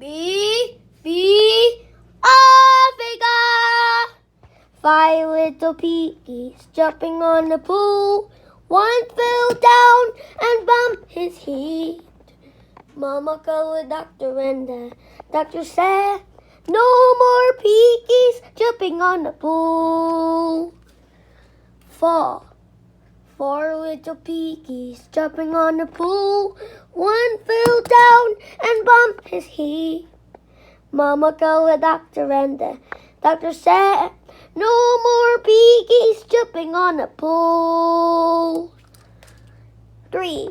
B, Africa! 5 little piggies jumping on the pool. One fell down and bumped his head. Mama called the doctor and the doctor said, no more piggies jumping on the pool. 4 little piggies jumping on the pool. One fell down and bumped his head. Mama called the doctor and the doctor said, no more piggies jumping on the pool. 3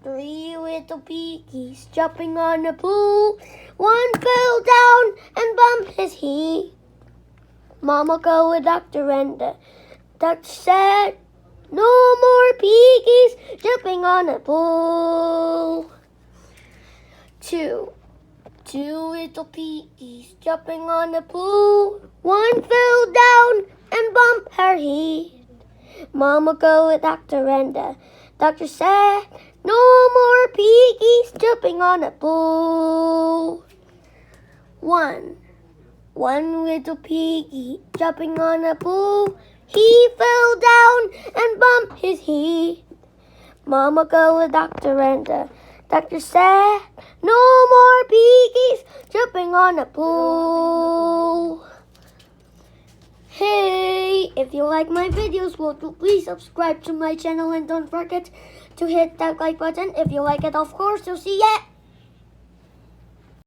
little piggies jumping on the pool. One fell down and bumped his head. Mama called the doctor and the doctor said, no more piggies jumping on the pool. 2 little piggies jumping on the pool. One fell down and bumped her head. Mama called the doctor and the doctor said, no more piggies jumping on the pool. 1 little piggy jumping on the pool. He fell down and bumped his head. Mama called the doctor and the doctor said, no more piggies jumping on the pool. Hey, if you like my videos, please subscribe to my channel and don't forget to hit that like button. If you like it, of course, you'll see it.